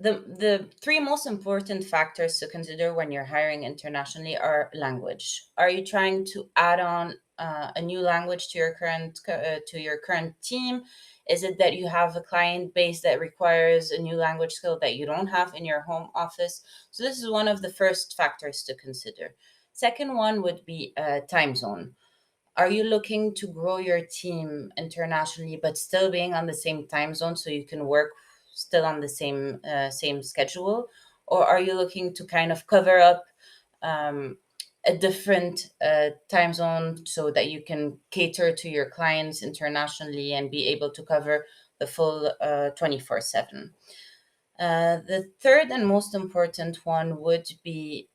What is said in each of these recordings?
The three most important factors to consider when you're hiring internationally are language. Are you trying to add on a new language to your current team? Is it that you have a client base that requires a new language skill that you don't have in your home office? So this is one of the first factors to consider. Second one would be time zone. Are you looking to grow your team internationally, but still being on the same time zone so you can work still on the same schedule, or are you looking to kind of cover up um, a different time zone so that you can cater to your clients internationally and be able to cover the full 24/7? The third and most important one would be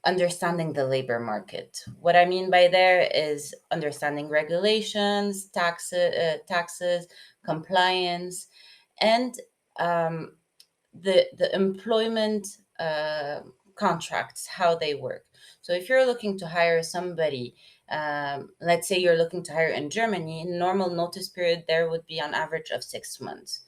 understanding the labor market. What I mean by there is understanding regulations, taxes, compliance, and um, the employment contracts, how they work. So if you're looking to hire somebody, let's say you're looking to hire in Germany, normal notice period there would be on average of 6 months.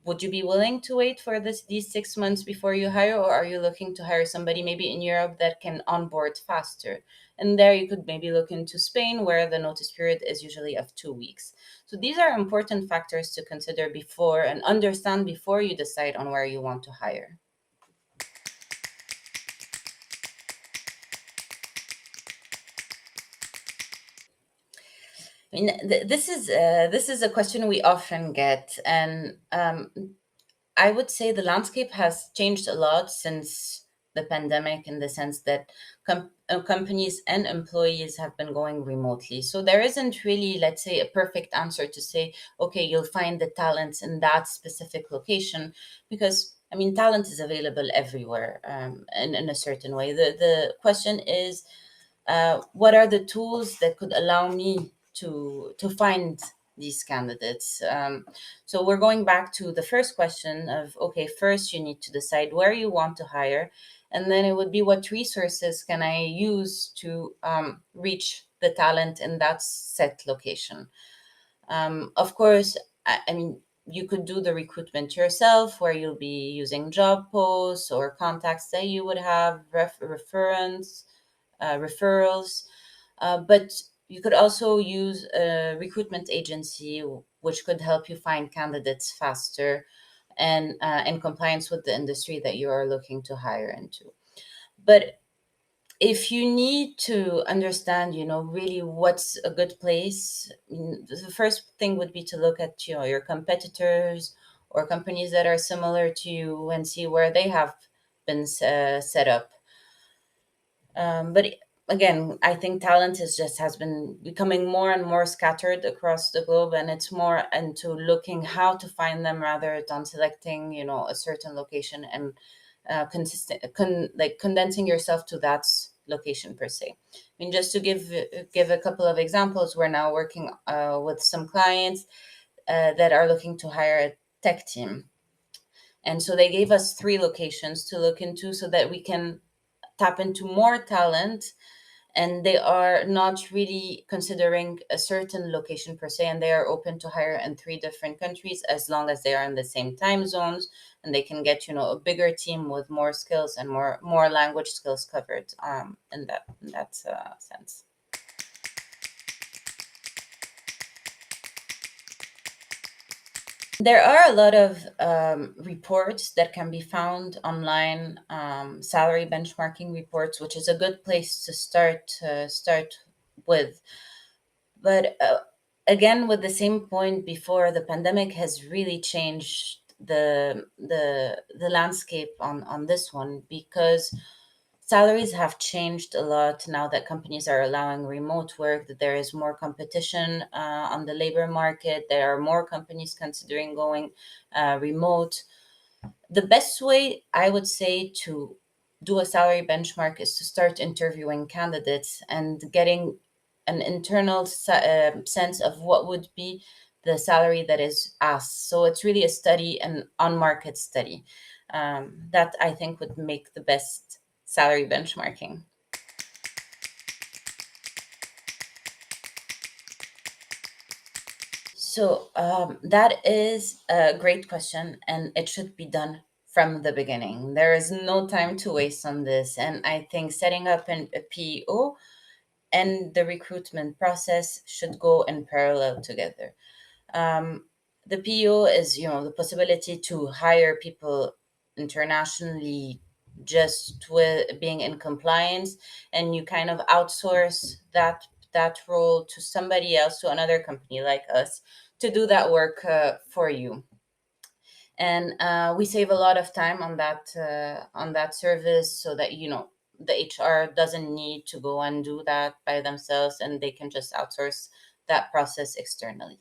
Would you be willing to wait for these 6 months before you hire, or are you looking to hire somebody maybe in Europe that can onboard faster? And there you could maybe look into Spain, where the notice period is usually of 2 weeks. So these are important factors to consider before and understand before you decide on where you want to hire. I mean, this is a question we often get, and I would say the landscape has changed a lot since the pandemic, in the sense that companies and employees have been going remotely. So there isn't really, let's say, a perfect answer to say, okay, you'll find the talents in that specific location, because I mean, talent is available everywhere, in a certain way. The question is, what are the tools that could allow me to find these candidates? So we're going back to the first question of, okay, first you need to decide where you want to hire, and then it would be what resources can I use to reach the talent in that set location. Of course, I mean, you could do the recruitment yourself, where you'll be using job posts or contacts that you would have, referrals, but you could also use a recruitment agency, which could help you find candidates faster and in compliance with the industry that you are looking to hire into. But if you need to understand, really what's a good place, the first thing would be to look at, your competitors or companies that are similar to you and see where they have been set up. But again, I think talent has been becoming more and more scattered across the globe, and it's more into looking how to find them rather than selecting, a certain location and condensing yourself to that location per se. I mean, just to give a couple of examples, we're now working with some clients that are looking to hire a tech team, and so they gave us three locations to look into so that we can tap into more talent, and they are not really considering a certain location per se, and they are open to hire in three different countries as long as they are in the same time zones, and they can get, a bigger team with more skills and more language skills covered, in that sense. There are a lot of reports that can be found online, salary benchmarking reports, which is a good place to start with. But again, with the same point before, the pandemic has really changed the landscape on this one, because salaries have changed a lot now that companies are allowing remote work, that there is more competition on the labor market. There are more companies considering going remote. The best way, I would say, to do a salary benchmark is to start interviewing candidates and getting an internal sense of what would be the salary that is asked. So it's really a study, an on market study, that I think would make the best salary benchmarking. That is a great question, and it should be done from the beginning. There is no time to waste on this, and I think setting up a PEO and the recruitment process should go in parallel together. Um, the PEO is, the possibility to hire people internationally just with being in compliance, and you kind of outsource that role to somebody else, to another company like us, to do that work for you. And we save a lot of time on that service, so that the HR doesn't need to go and do that by themselves, and they can just outsource that process externally.